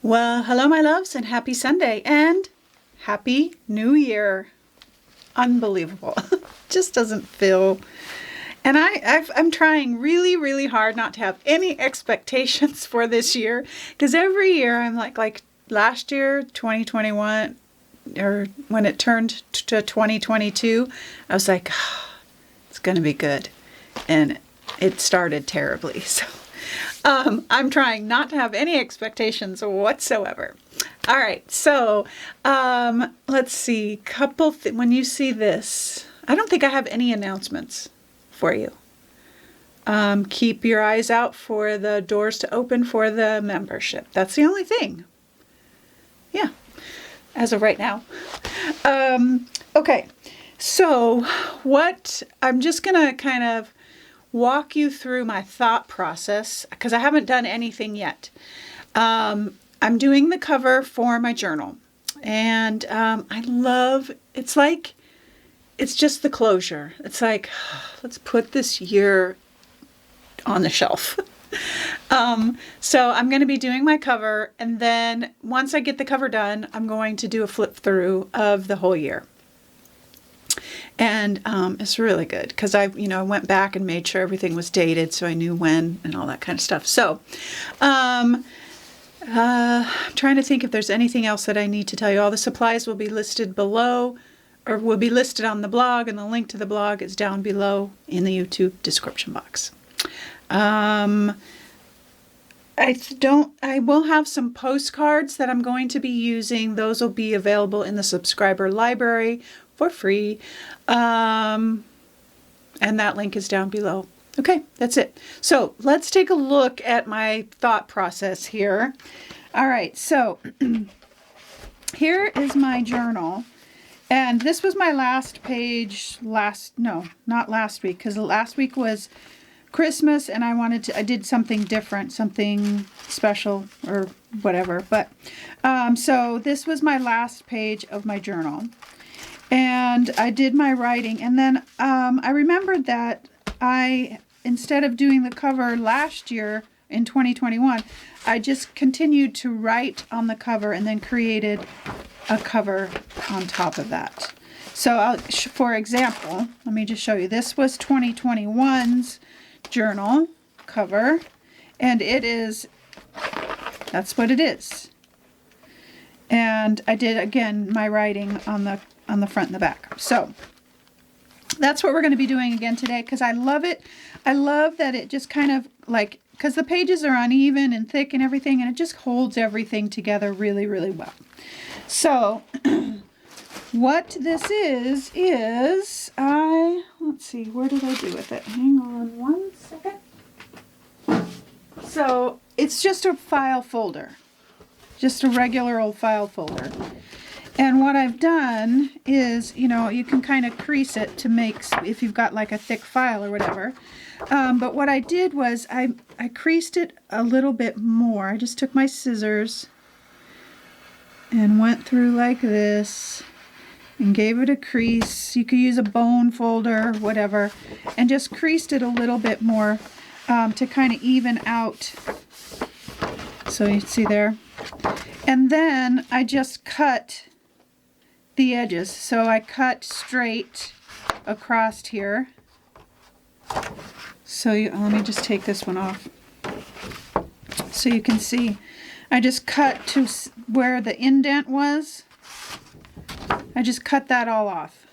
Well, hello, my loves, and happy Sunday and happy New Year. Unbelievable. Just doesn't feel. And I'm trying really, really hard not to have any expectations for this year, because every year I'm like last year, 2021, or when it turned to 2022, I was like, oh, it's going to be good. And it started terribly. So I'm trying not to have any expectations whatsoever. All right, so let's see. When you see this, I don't think I have any announcements for you. Keep your eyes out for the doors to open for the membership. That's the only thing. Yeah, as of right now. Okay, so I'm just going to kind of walk you through my thought process, because I haven't done anything yet. I'm doing the cover for my journal, and it's just the closure. It's like, let's put this year on the shelf. So I'm going to be doing my cover, and then once I get the cover done, I'm going to do a flip through of the whole year. And it's really good because I went back and made sure everything was dated, so I knew when and all that kind of stuff. So I'm trying to think if there's anything else that I need to tell you. All the supplies will be listed below, or will be listed on the blog, and the link to the blog is down below in the YouTube description box. I will have some postcards that I'm going to be using. Those will be available in the subscriber library for free. And that link is down below. Okay, that's it. So let's take a look at my thought process here. All right, so here is my journal. And this was my last page not last week, because last week was Christmas and I did something different, something special or whatever. But so this was my last page of my journal. And I did my writing, and then I remembered that instead of doing the cover last year in 2021, I just continued to write on the cover and then created a cover on top of that. So for example, let me just show you. This was 2021's journal cover, and that's what it is. And I did, again, my writing on the front and the back. So that's what we're going to be doing again today, because I love it. I love that it just kind of because the pages are uneven and thick and everything, and it just holds everything together really, really well. So what this is let's see, where did I do with it? Hang on one second. So it's just a file folder, just a regular old file folder. And what I've done is, you can kind of crease it to make, if you've got like a thick file or whatever. But what I did was I creased it a little bit more. I just took my scissors and went through like this and gave it a crease. You could use a bone folder, whatever, and just creased it a little bit more to kind of even out. So you see there. And then I just cut the edges. So I cut straight across here. So let me just take this one off so you can see. I just cut to where the indent was. I just cut that all off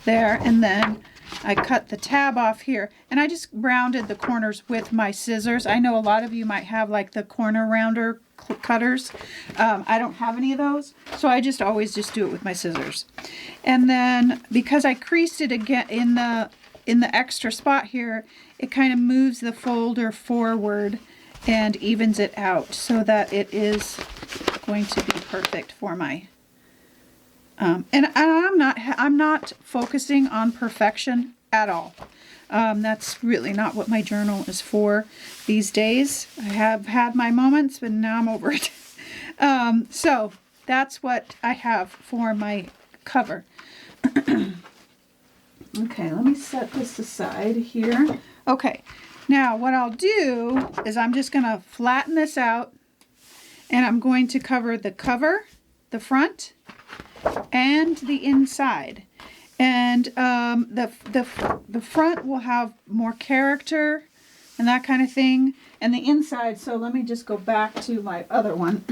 there, and then I cut the tab off here, and I just rounded the corners with my scissors. I know a lot of you might have like the corner rounder cutters. I don't have any of those, so I just always do it with my scissors. And then because I creased it again in the extra spot here, it kind of moves the folder forward and evens it out so that it is going to be perfect for my and I'm not focusing on perfection at all. That's really not what my journal is for these days. I have had my moments, but now I'm over it. So that's what I have for my cover. Okay, let me set this aside here. Okay, now what I'll do is I'm just going to flatten this out And I'm going to cover the cover, the front, and the inside. And the front will have more character and that kind of thing. And the inside, so let me just go back to my other one.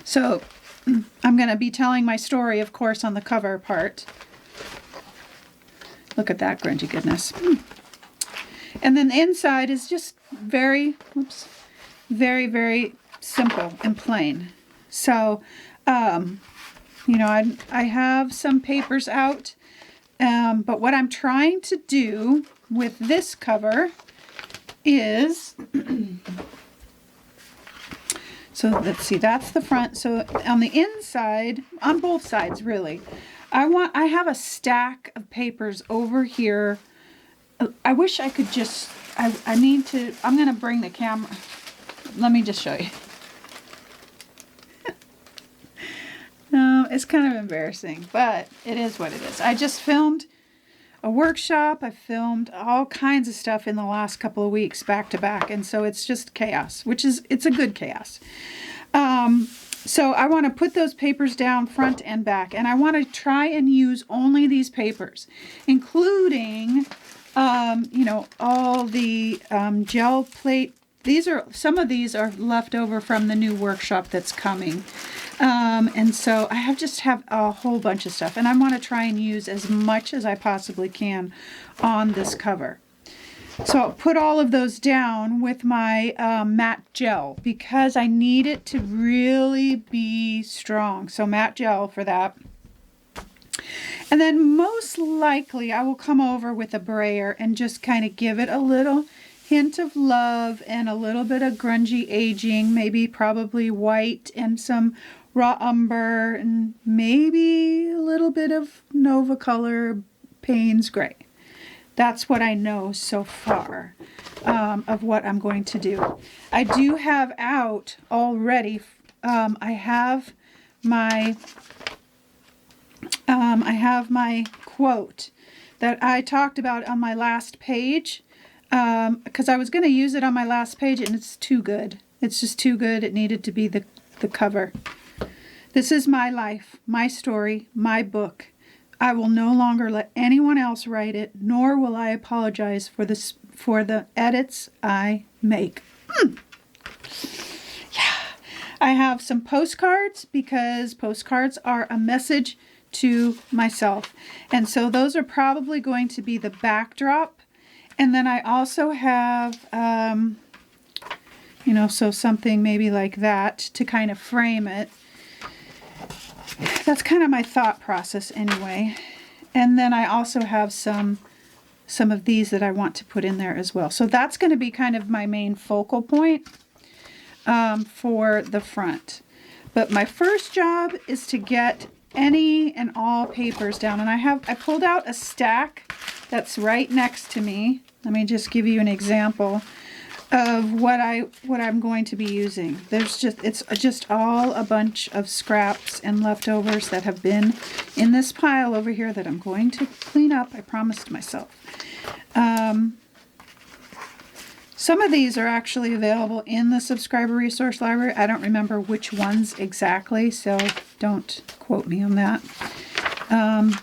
So I'm going to be telling my story, of course, on the cover part. Look at that grungy goodness. And then the inside is just very, very, very simple and plain. So, you know, I have some papers out, but what I'm trying to do with this cover is, so let's see, that's the front. So on the inside, on both sides really, I have a stack of papers over here. I wish I could just, I'm going to bring the camera. Let me just show you. No, it's kind of embarrassing, but it is what it is. I just filmed a workshop. I filmed all kinds of stuff in the last couple of weeks back to back. And so it's just chaos, it's a good chaos. So I want to put those papers down front and back, and I want to try and use only these papers, including, you know, all the gel plate. Some of these are left over from the new workshop that's coming. And so I just have a whole bunch of stuff, and I want to try and use as much as I possibly can on this cover. So I'll put all of those down with my matte gel because I need it to really be strong. So matte gel for that. And then most likely I will come over with a brayer and just kind of give it a little hint of love and a little bit of grungy aging, maybe probably white and some raw umber and maybe a little bit of Nova Color Payne's Gray. That's what I know so far of what I'm going to do. I do have out already, I have my quote that I talked about on my last page, because I was going to use it on my last page and it's too good. It's just too good. It needed to be the cover. This is my life, my story, my book. I will no longer let anyone else write it, nor will I apologize for the edits I make. Yeah. I have some postcards because postcards are a message to myself. And so those are probably going to be the backdrop. And then I also have, you know, so something maybe like that to kind of frame it. That's kind of my thought process anyway. And then I also have some of these that I want to put in there as well. So that's going to be kind of my main focal point for the front. But my first job is to get any and all papers down. And I pulled out a stack that's right next to me. Let me just give you an example of what I'm going to be using. It's just all a bunch of scraps and leftovers that have been in this pile over here that I'm going to clean up. I promised myself. Some of these are actually available in the subscriber resource library. I don't remember which ones exactly, so don't quote me on that.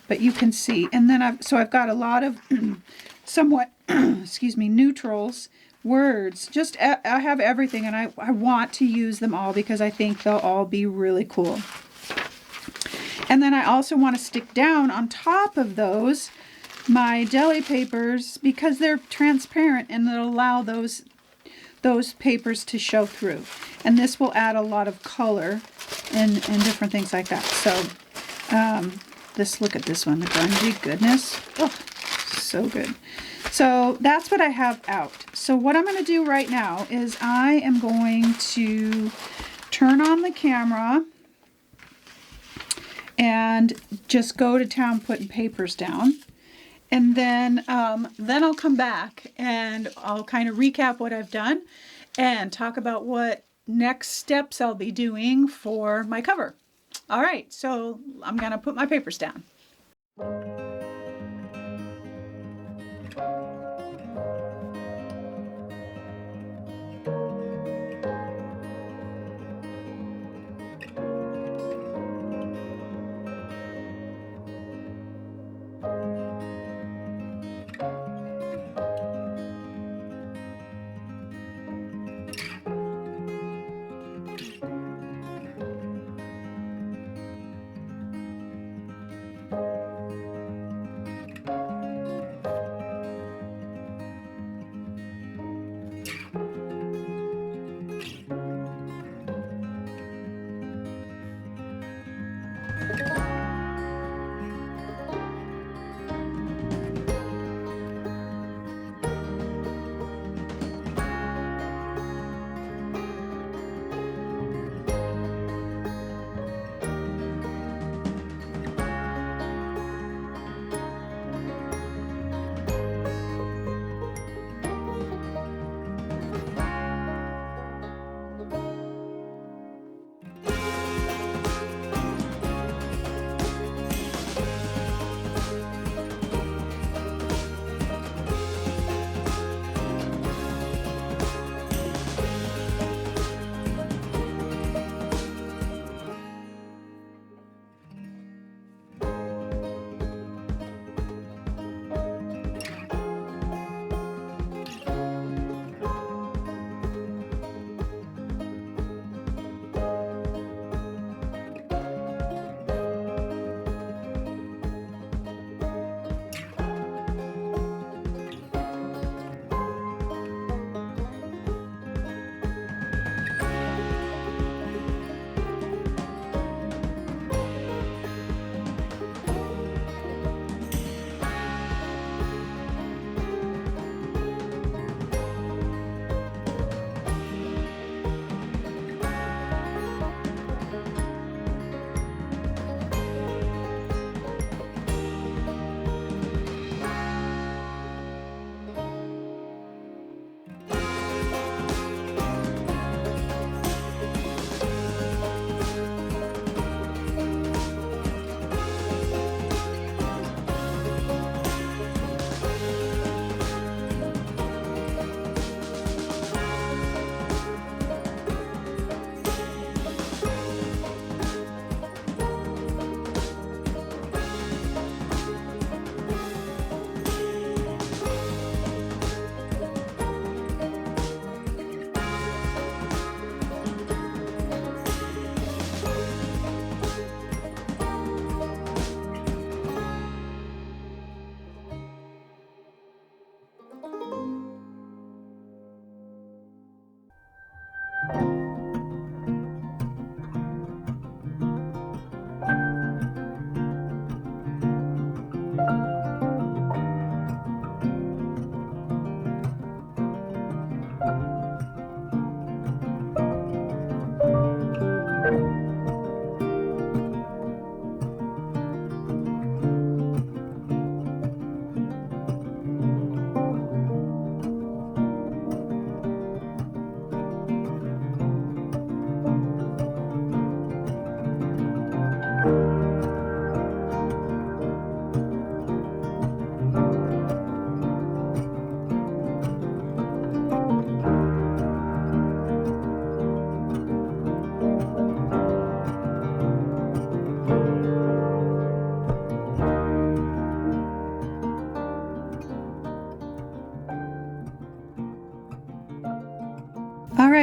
But you can see. And then I've got a lot of somewhat, excuse me, neutrals, words. I have everything, and I want to use them all because I think they'll all be really cool. And then I also want to stick down on top of those my deli papers because they're transparent and it'll allow those papers to show through. And this will add a lot of color and different things like that. So look at this one, the grungy goodness. Oh, so good. So that's what I have out. So what I'm going to do right now is I am going to turn on the camera and just go to town putting papers down. And then I'll come back and I'll kind of recap what I've done and talk about what next steps I'll be doing for my cover. All right, so I'm going to put my papers down.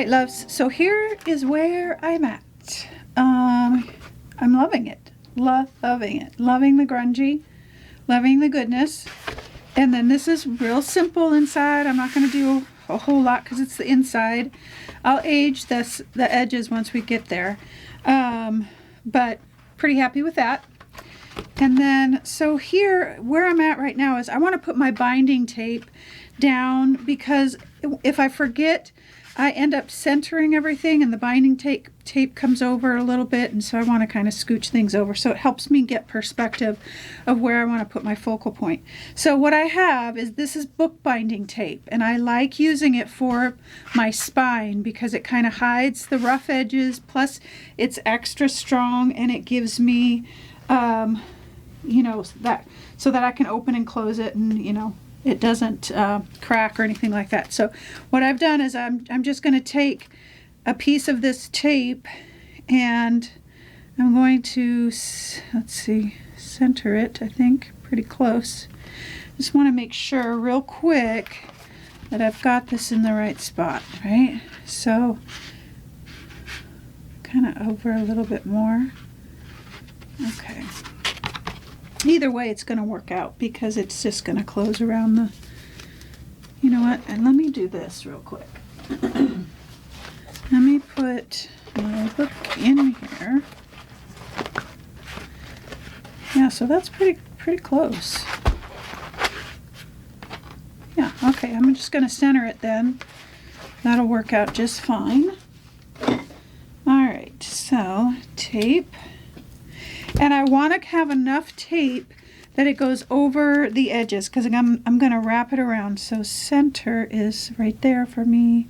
right, loves, so here is where I'm at. I'm loving it. Loving it. Loving the grungy. Loving the goodness. And then this is real simple inside. I'm not going to do a whole lot because it's the inside. I'll age the edges once we get there. But pretty happy with that. And then, so here, where I'm at right now is I want to put my binding tape down because if I forget, I end up centering everything and the binding tape comes over a little bit, and so I want to kind of scooch things over so it helps me get perspective of where I want to put my focal point. So what I have is, this is bookbinding tape, and I like using it for my spine because it kind of hides the rough edges, plus it's extra strong and it gives me you know, that so that I can open and close it, and you know, it doesn't crack or anything like that. So what I've done is I'm just going to take a piece of this tape and I'm going to, let's see, center it, I think, pretty close. Just want to make sure real quick that I've got this in the right spot, right? So kind of over a little bit more. Okay. Either way, it's going to work out because it's just going to close around the, you know what, and let me do this real quick. Let me put my book in here. Yeah, so that's pretty close. Yeah, okay, I'm just going to center it then. That'll work out just fine. All right, so tape. And I want to have enough tape that it goes over the edges because I'm going to wrap it around. So center is right there for me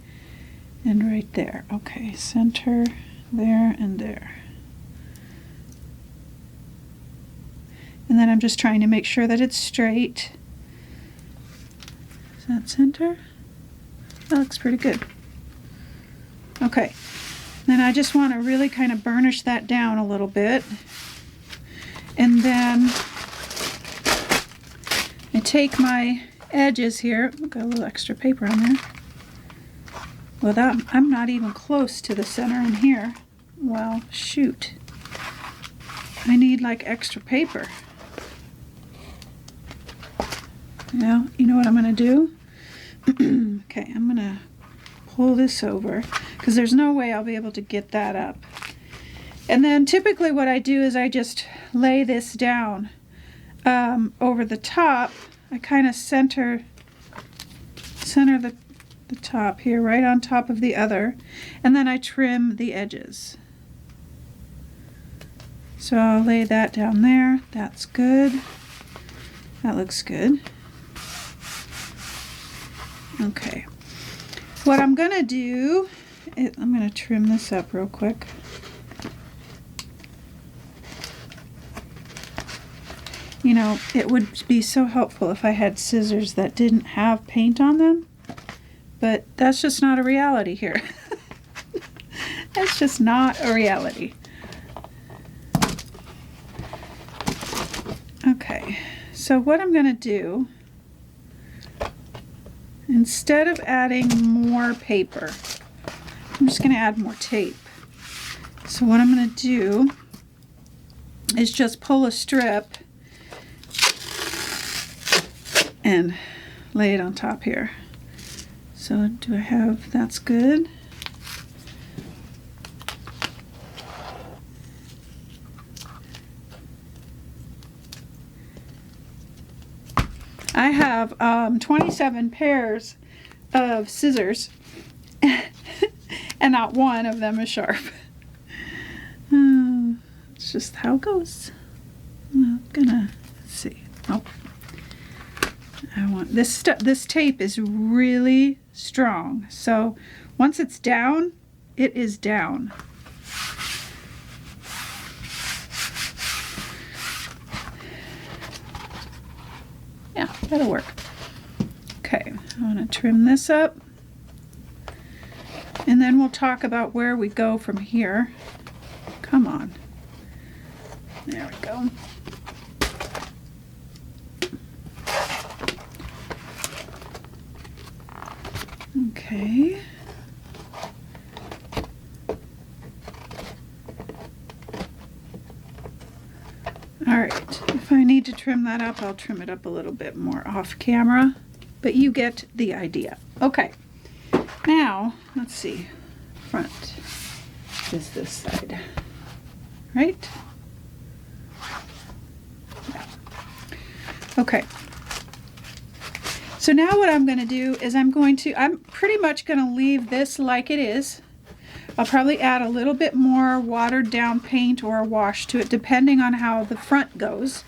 and right there. Okay, center there and there. And then I'm just trying to make sure that it's straight. Is that center? That looks pretty good. Okay, then I just want to really kind of burnish that down a little bit. And then I take my edges here. Got a little extra paper on there. Well, I'm not even close to the center in here. Well, shoot. I need like extra paper. Now, you know what I'm going to do? Okay, I'm going to pull this over because there's no way I'll be able to get that up. And then typically what I do is I just lay this down over the top. I kind of center the top here right on top of the other, and then I trim the edges. So I'll lay that down there. That's good. That looks good. Okay. What I'm going to do is I'm going to trim this up real quick. You know, it would be so helpful if I had scissors that didn't have paint on them, but that's just not a reality here. That's just not a reality. Okay, so what I'm going to do, instead of adding more paper, I'm just going to add more tape. So what I'm going to do is just pull a strip and lay it on top here. So do I have, that's good. I have 27 pairs of scissors and not one of them is sharp. It's just how it goes. I'm gonna see. Oh. I want this tape is really strong, so once it's down, it is down. Yeah, that'll work. Okay, I want to trim this up, and then we'll talk about where we go from here. Come on. There we go. Okay. All right, if I need to trim that up, I'll trim it up a little bit more off camera, but you get the idea. Okay, now, let's see, front is this side, right? Yeah. Okay. So now what I'm going to do is I'm pretty much going to leave this like it is. I'll probably add a little bit more watered down paint or a wash to it depending on how the front goes.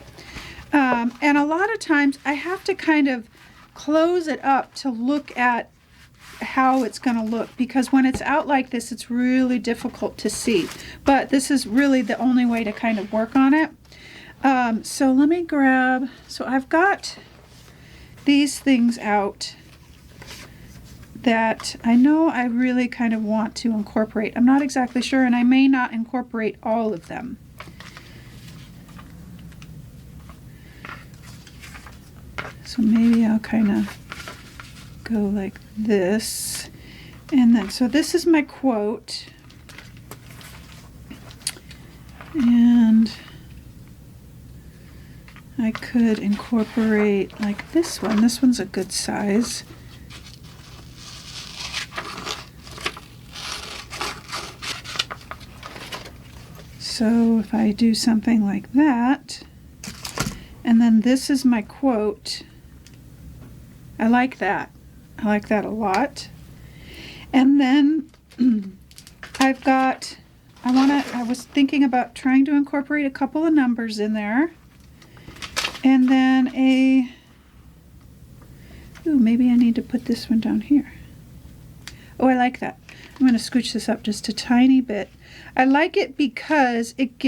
And a lot of times I have to kind of close it up to look at how it's going to look, because when it's out like this it's really difficult to see. But this is really the only way to kind of work on it. So let me grab, so I've got these things out that I know I really kind of want to incorporate. I'm not exactly sure, and I may not incorporate all of them. So maybe I'll kind of go like this. And then, so this is my quote. And I could incorporate like this one. This one's a good size. So if I do something like that, and then this is my quote, I like that. I like that a lot. And then I've got, I was thinking about trying to incorporate a couple of numbers in there. And then maybe I need to put this one down here. Oh, I like that. I'm going to scooch this up just a tiny bit. I like it because it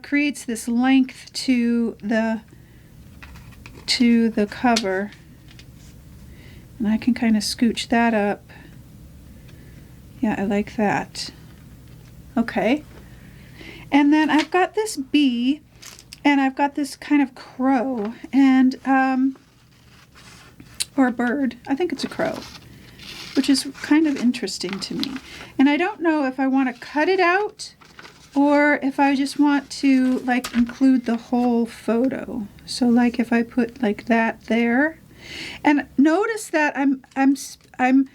creates this length to the cover. And I can kind of scooch that up. Yeah, I like that. Okay. And then I've got this bee. And I've got this kind of crow, and or a bird. I think it's a crow, which is kind of interesting to me. And I don't know if I want to cut it out or if I just want to like include the whole photo. So like if I put like that there, and notice that I'm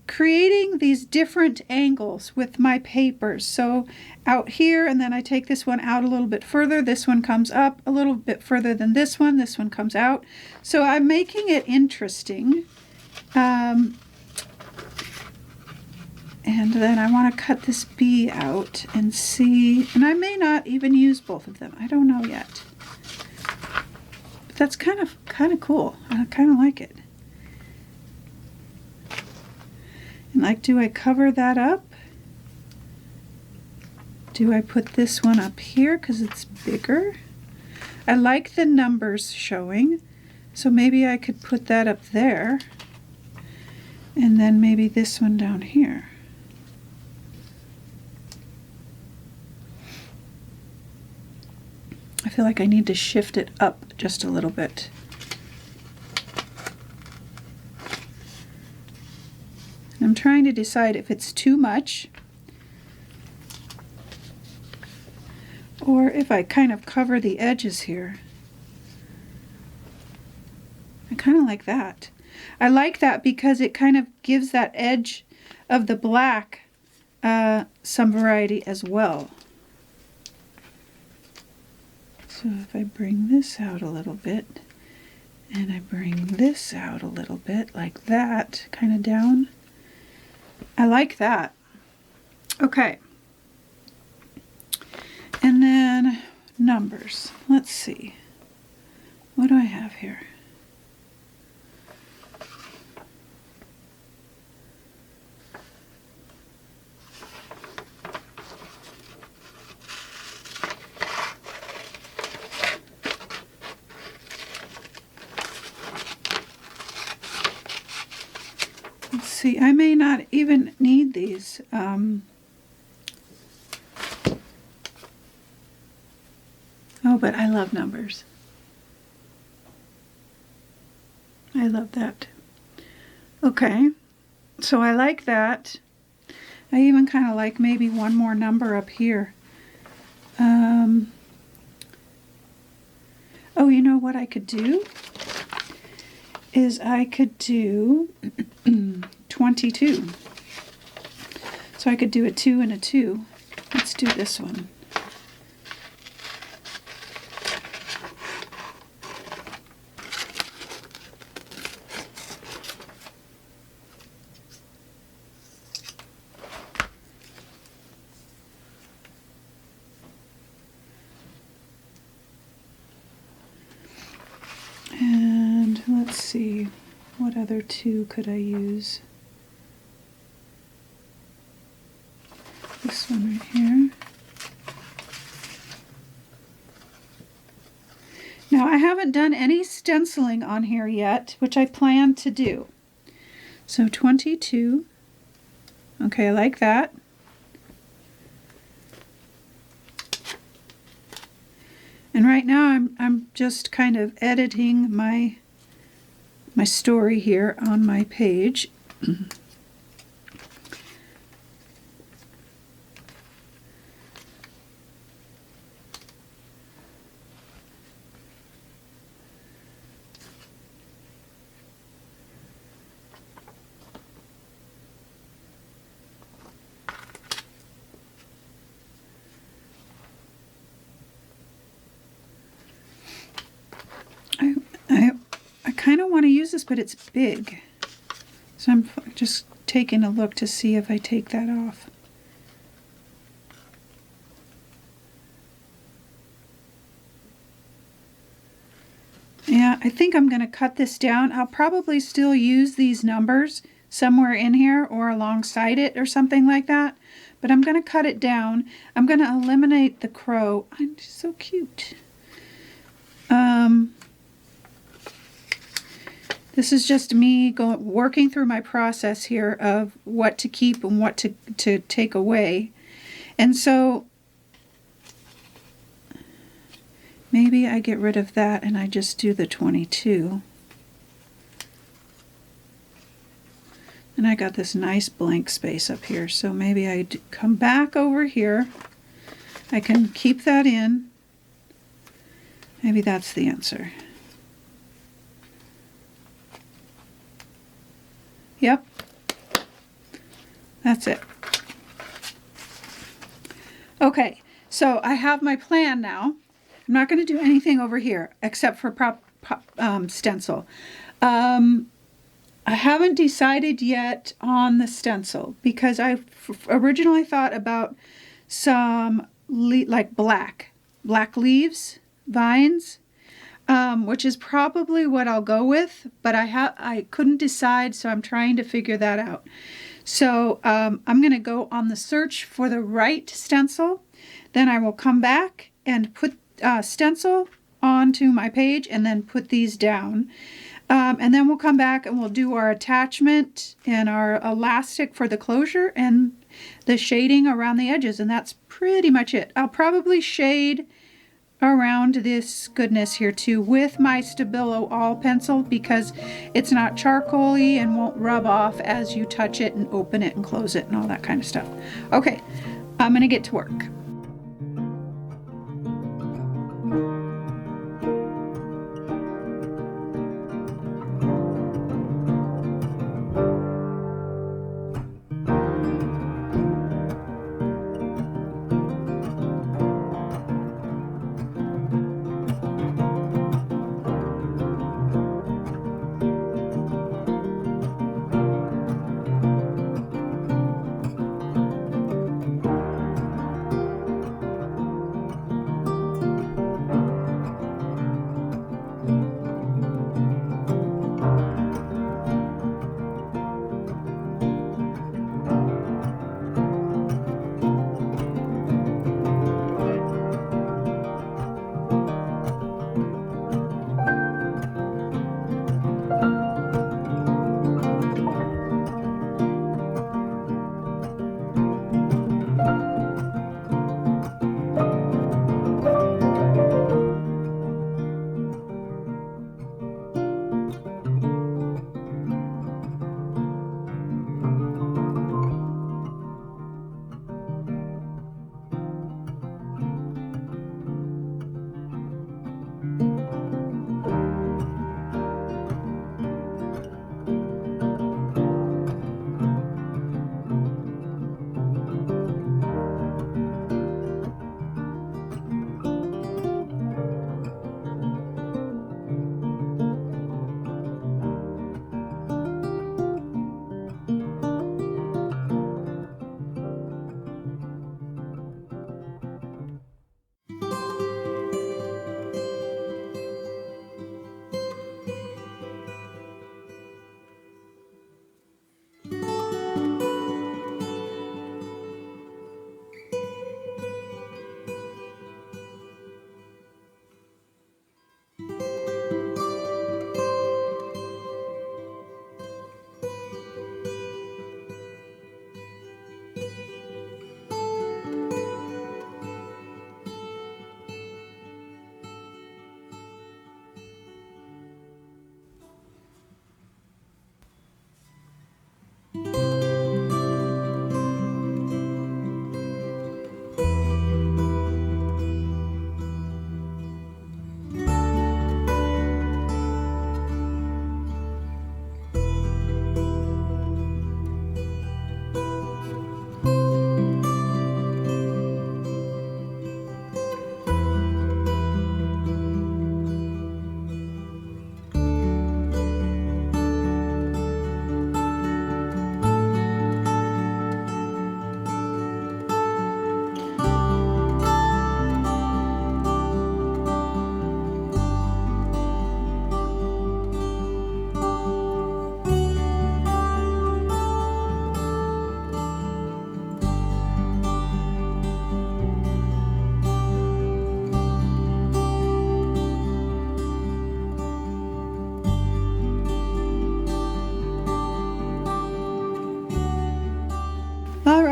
creating these different angles with my papers. So out here, and then I take this one out a little bit further. This one comes up a little bit further than this one. This one comes out. So I'm making it interesting. And then I want to cut this bee out and see, and I may not even use both of them. I don't know yet. But that's kind of cool. I kind of like it. And like, do I cover that up? Do I put this one up here because it's bigger? I like the numbers showing, so maybe I could put that up there. And then maybe this one down here. I feel like I need to shift it up just a little bit. I'm trying to decide if it's too much or if I kind of cover the edges here. I kind of like that. I like that because it kind of gives that edge of the black some variety as well. So if I bring this out a little bit and I bring this out a little bit like that, kind of down, I like that. Okay. And then numbers. Let's see. What do I have here? Let's see. I may not even need these. Oh, but I love numbers. I love that. Okay, so I like that. I even kind of like maybe one more number up here. Oh, you know what I could do? Is I could do 22. So I could do a 2 and a 2. Let's do this one. And let's see, what other 2 could I use? This one right here. Now I haven't done any stenciling on here yet, which I plan to do. So 22. Okay, I like that. And right now I'm just kind of editing my story here on my page. I kind of want to use this, but it's big. So I'm just taking a look to see if I take that off. Yeah, I think I'm going to cut this down. I'll probably still use these numbers somewhere in here or alongside it or something like that. But I'm going to cut it down. I'm going to eliminate the crow. I'm so cute. This is just me working through my process here of what to keep and what to take away. And so maybe I get rid of that and I just do the 22. And I got this nice blank space up here. So maybe I come back over here. I can keep that in. Maybe that's the answer. Yep, that's it. Okay, so I have my plan now. I'm not going to do anything over here except for stencil. I haven't decided yet on the stencil because I originally thought about some like black leaves, vines. Which is probably what I'll go with, but I couldn't decide, so I'm trying to figure that out. So I'm going to go on the search for the right stencil. Then I will come back and put stencil onto my page and then put these down. And then we'll come back and we'll do our attachment and our elastic for the closure and the shading around the edges, and that's pretty much it. I'll probably shade around this goodness here too with my Stabilo All pencil because it's not charcoaly and won't rub off as you touch it and open it and close it and all that kind of stuff. Okay, I'm gonna get to work.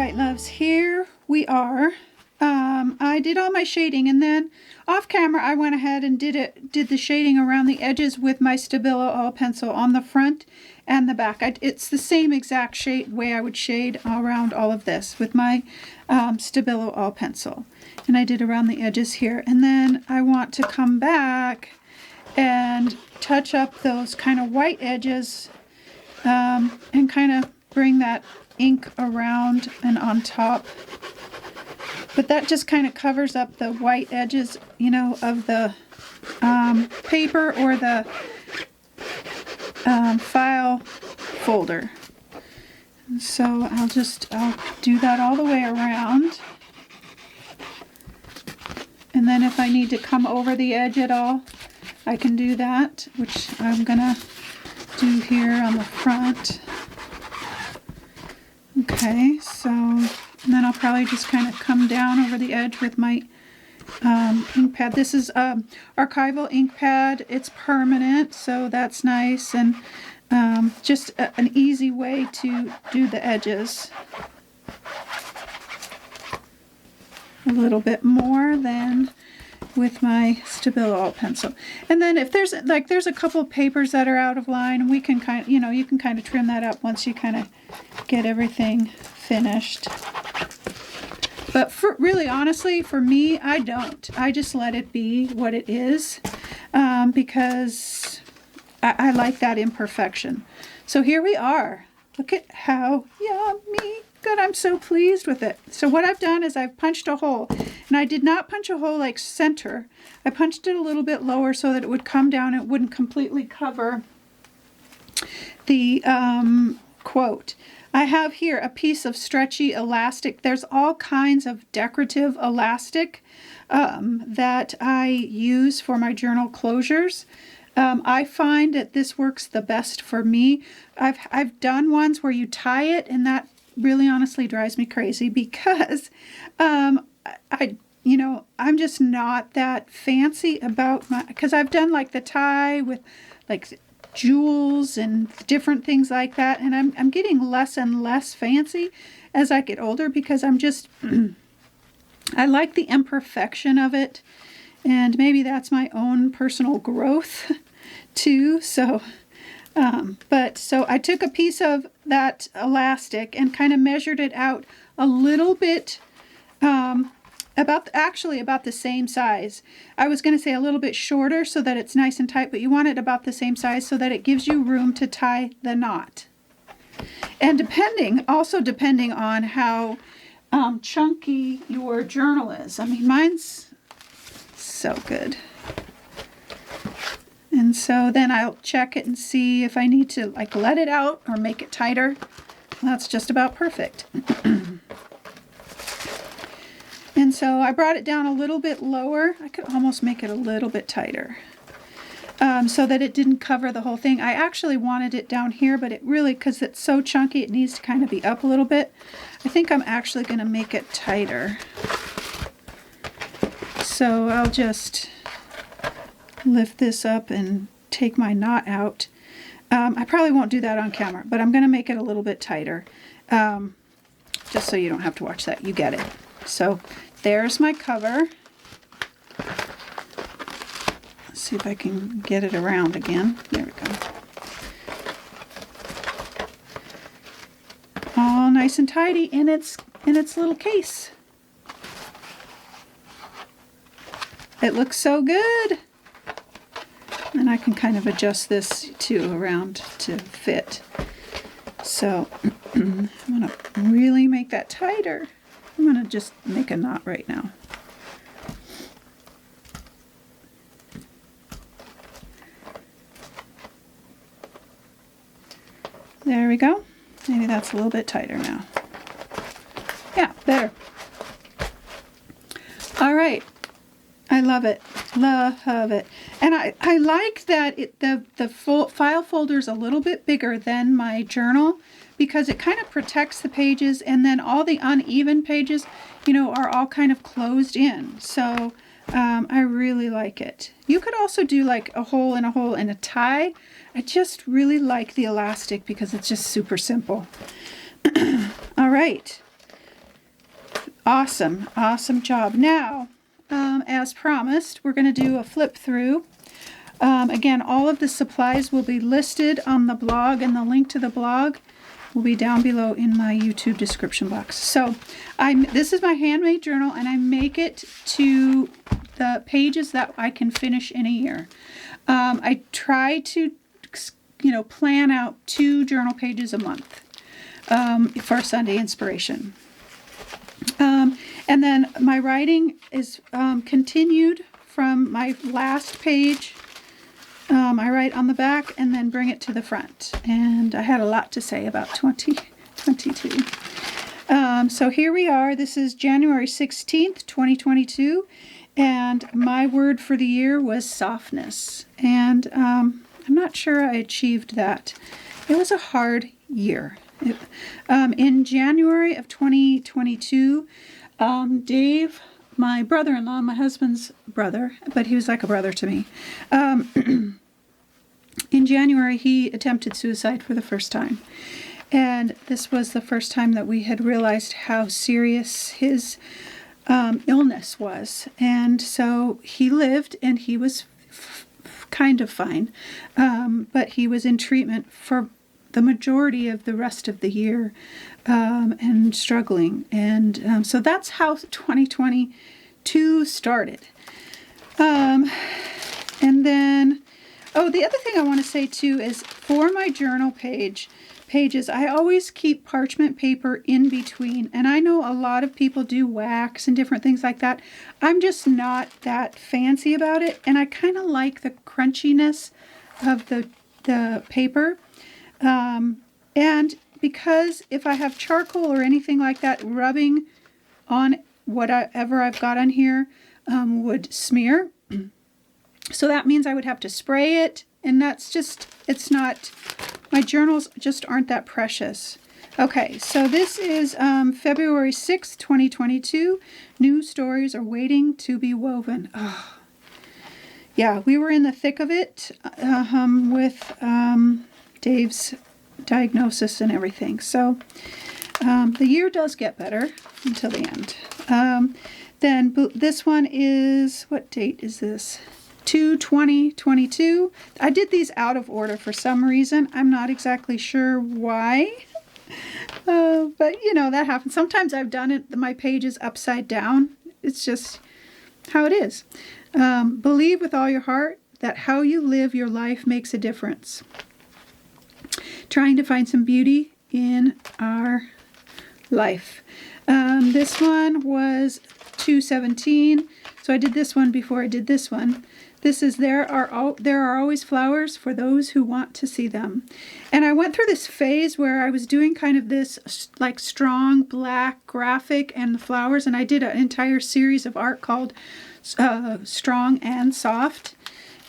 right, loves, here we are. I did all my shading, and then off camera I went ahead and did the shading around the edges with my Stabilo All Pencil on the front and the back. It's the same exact shade way I would shade around all of this with my Stabilo All Pencil. And I did around the edges here. And then I want to come back and touch up those kind of white edges and kind of bring that ink around and on top. But that just kind of covers up the white edges, you know, of the paper or the file folder. And so I'll do that all the way around. And then if I need to come over the edge at all, I can do that, which I'm gonna do here on the front. Okay, so, and then I'll probably just kind of come down over the edge with my ink pad. This is archival ink pad. It's permanent, so that's nice, and just an easy way to do the edges. A little bit more than with my Stabilo All Pencil. And then if there's a couple of papers that are out of line, we can kind of, you know, you can kind of trim that up once you kind of get everything finished. But really, honestly, for me, I don't. I just let it be what it is because I like that imperfection. So here we are. Look at how yummy. Good, I'm so pleased with it. So what I've done is I've punched a hole. And I did not punch a hole like center. I punched it a little bit lower so that it would come down. It wouldn't completely cover the quote. I have here a piece of stretchy elastic. There's all kinds of decorative elastic that I use for my journal closures. I find that this works the best for me. I've done ones where you tie it, and that really honestly drives me crazy because I'm just not that fancy about because I've done like the tie with like jewels and different things like that, and I'm getting less and less fancy as I get older because I'm just I like the imperfection of it, and maybe that's my own personal growth too. So so I took a piece of that elastic and kind of measured it out a little bit, about the same size. I was going to say a little bit shorter so that it's nice and tight, but you want it about the same size so that it gives you room to tie the knot. And depending on how chunky your journal is. I mean, mine's so good. And so then I'll check it and see if I need to like let it out or make it tighter. That's just about perfect. And so I brought it down a little bit lower. I could almost make it a little bit tighter so that it didn't cover the whole thing. I actually wanted it down here, but it really, because it's so chunky, it needs to kind of be up a little bit. I think I'm actually going to make it tighter. So I'll just lift this up and take my knot out. I probably won't do that on camera, but I'm going to make it a little bit tighter just so you don't have to watch that. You get it. So there's my cover. Let's see if I can get it around again. There we go. All nice and tidy in its little case. It looks so good. And I can kind of adjust this too around to fit. So I'm going to really make that tighter. I'm going to just make a knot right now. There we go. Maybe that's a little bit tighter now. Yeah, better. All right. I love it. Love it. And I like that the file folder is a little bit bigger than my journal because it kind of protects the pages, and then all the uneven pages, you know, are all kind of closed in. So I really like it. You could also do like a hole and a tie. I just really like the elastic because it's just super simple. All right. Awesome, awesome job. Now, as promised, we're going to do a flip through. Again, all of the supplies will be listed on the blog, and the link to the blog will be down below in my YouTube description box. So this is my handmade journal, and I make it to the pages that I can finish in a year. I try to, plan out 2 journal pages a month for Sunday inspiration. And then my writing is continued from my last page. I write on the back and then bring it to the front. And I had a lot to say about 2022. So here we are. This is January 16th, 2022. And my word for the year was softness. And I'm not sure I achieved that. It was a hard year. In January of 2022, Dave, my brother-in-law, my husband's brother, but he was like a brother to me. In January, he attempted suicide for the first time. And this was the first time that we had realized how serious his illness was. And so he lived, and he was kind of fine. But he was in treatment for the majority of the rest of the year and struggling. And so that's how 2022 started. And then, the other thing I want to say too is for my journal pages, I always keep parchment paper in between. And I know a lot of people do wax and different things like that. I'm just not that fancy about it. And I kind of like the crunchiness of the paper. And because if I have charcoal or anything like that rubbing on whatever I've got on here would smear. So that means I would have to spray it, and that's just, it's not, my journals just aren't that precious. Okay, so this is February 6th, 2022. New stories are waiting to be woven. Oh. Yeah, we were in the thick of it with Dave's diagnosis and everything. So the year does get better until the end. Then this one is, what date is this? 2/20/22. I did these out of order for some reason. I'm not exactly sure why. But that happens. Sometimes I've done it, my pages upside down. It's just how it is. Believe with all your heart that how you live your life makes a difference. Trying to find some beauty in our life. This one was 2/17. So I did this one before I did this one. This is there are always flowers for those who want to see them. And I went through this phase where I was doing kind of this like strong black graphic and the flowers, and I did an entire series of art called Strong and Soft.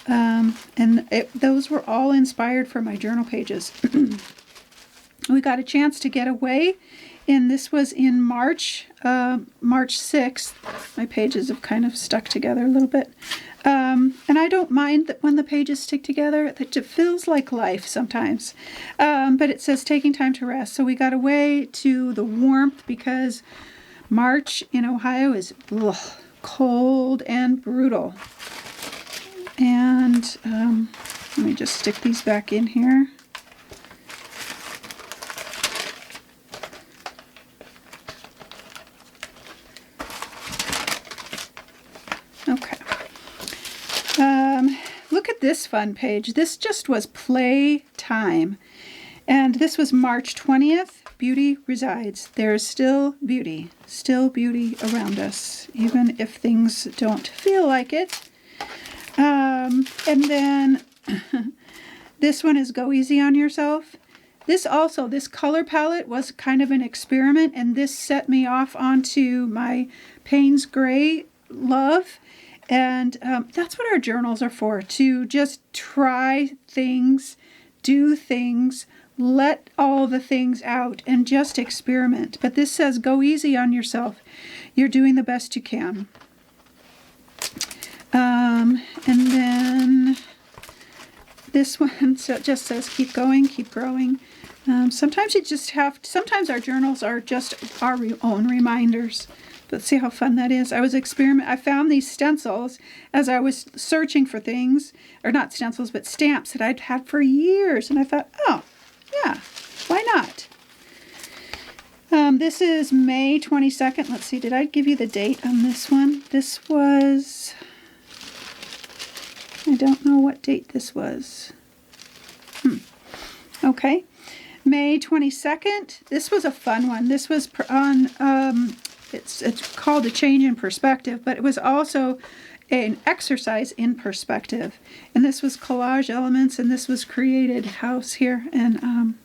Those were all inspired for my journal pages. We got a chance to get away, and this was in March 6th. My pages have kind of stuck together a little bit. And I don't mind that when the pages stick together. It feels like life sometimes. But it says taking time to rest. So we got away to the warmth because March in Ohio is cold and brutal. And let me just stick these back in here. Okay. Look at this fun page. This just was play time. And this was March 20th. Beauty resides. There is still beauty around us, even if things don't feel like it. And then this one is Go Easy on Yourself. This color palette was kind of an experiment, and this set me off onto my Payne's Gray love. And that's what our journals are for, to just try things, do things, let all the things out, and just experiment. But this says, go easy on yourself. You're doing the best you can. And then this one just says, keep going, keep growing. Sometimes our journals are just our own reminders But see how fun that is. I found these stencils as I was searching for things, or not stencils, but stamps that I'd had for years. And I thought, oh, yeah, why not? This is May 22nd. Let's see, did I give you the date on this one? This was, I don't know what date this was. Okay, May 22nd. This was a fun one. This was on, it's called A Change in Perspective, but it was also an exercise in perspective. And this was collage elements, and this was created house here. And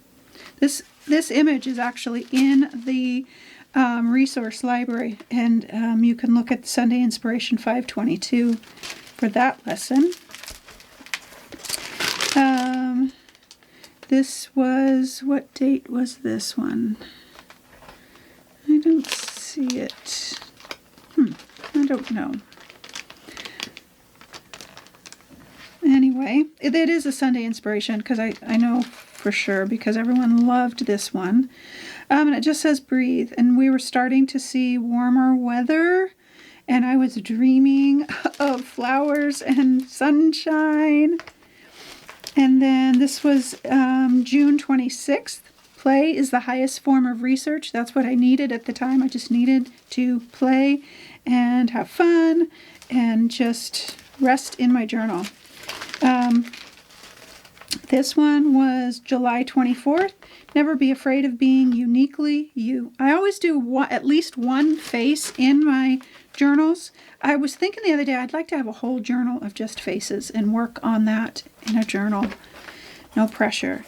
this image is actually in the resource library, and you can look at Sunday Inspiration 522 for that lesson. This was, what date was this one? I don't see it. I don't know. Anyway, it is a Sunday Inspiration, because I know for sure, because everyone loved this one. And it just says breathe. And we were starting to see warmer weather, and I was dreaming of flowers and sunshine. And then this was June 26th. Play is the highest form of research. That's what I needed at the time. I just needed to play and have fun and just rest in my journal. This one was July 24th. Never be afraid of being uniquely you. I always do at least one face in my journals. I was thinking the other day I'd like to have a whole journal of just faces and work on that in a journal. No pressure.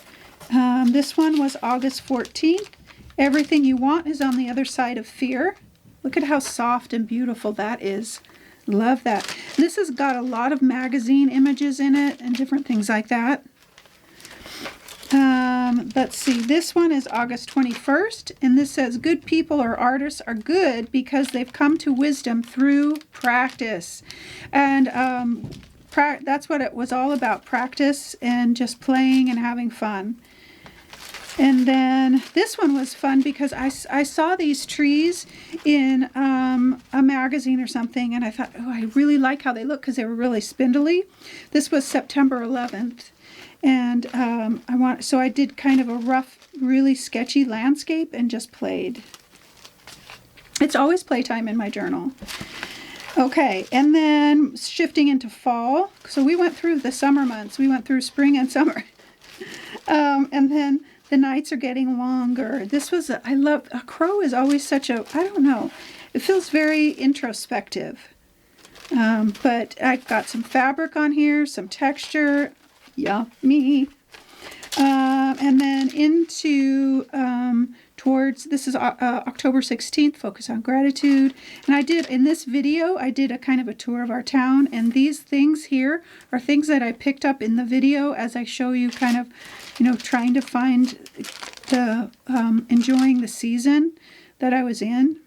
This one was August 14th. Everything you want is on the other side of fear. Look at how soft and beautiful that is. Love that. This has got a lot of magazine images in it and different things like that. Let's see, this one is August 21st, and this says, good people or artists are good because they've come to wisdom through practice. And that's what it was all about, practice and just playing and having fun. And then this one was fun because I saw these trees in a magazine or something, and I thought, oh, I really like how they look because they were really spindly. This was September 11th. And so I did kind of a rough, really sketchy landscape and just played. It's always playtime in my journal. Okay, and then shifting into fall. So we went through the summer months. We went through spring and summer. And then the nights are getting longer. This was, I love, a crow is always such a, I don't know, it feels very introspective. But I've got some fabric on here, some texture. Yummy. And then into towards, this is October 16th, focus on gratitude. And I did, in this video, I did a kind of a tour of our town. And these things here are things that I picked up in the video as I show you kind of, trying to find the, enjoying the season that I was in.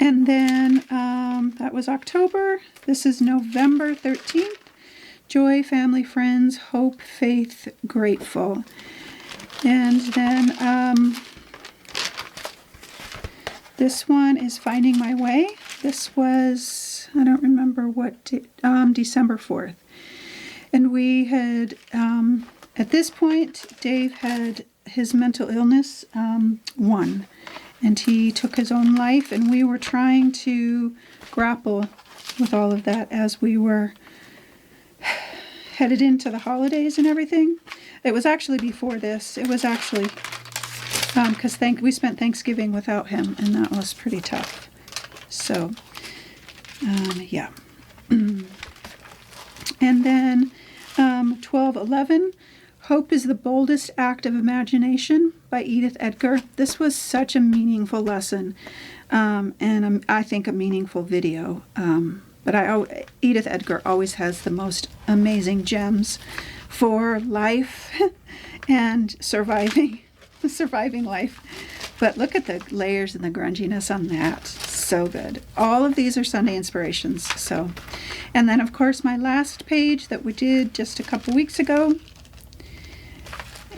And then that was October. This is November 13th. Joy, family, friends, hope, faith, grateful. And then this one is Finding My Way. This was, I don't remember what, December 4th. And we had, at this point, Dave had his mental illness won. And he took his own life, and we were trying to grapple with all of that as we were headed into the holidays and everything. It was actually before this. It was actually because we spent Thanksgiving without him, and that was pretty tough. So, yeah. And then 12:11, Hope is the Boldest Act of Imagination by Edith Edgar. This was such a meaningful lesson, and I think a meaningful video. But Edith Edgar always has the most amazing gems for life and surviving life. But look at the layers and the grunginess on that. So good. All of these are Sunday inspirations. So, and then of course my last page that we did just a couple weeks ago.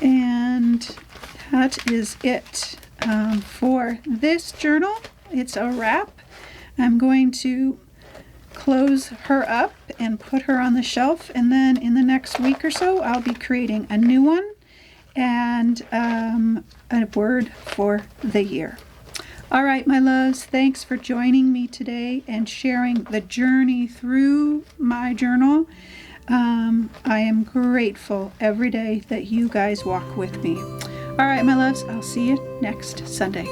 And that is it for this journal. it's a wrap. I'm going to close her up and put her on the shelf, and then in the next week or so I'll be creating a new one and a word for the year. All right, my loves, thanks for joining me today and sharing the journey through my journal. I am grateful every day that you guys walk with me. All right, my loves, I'll see you next Sunday.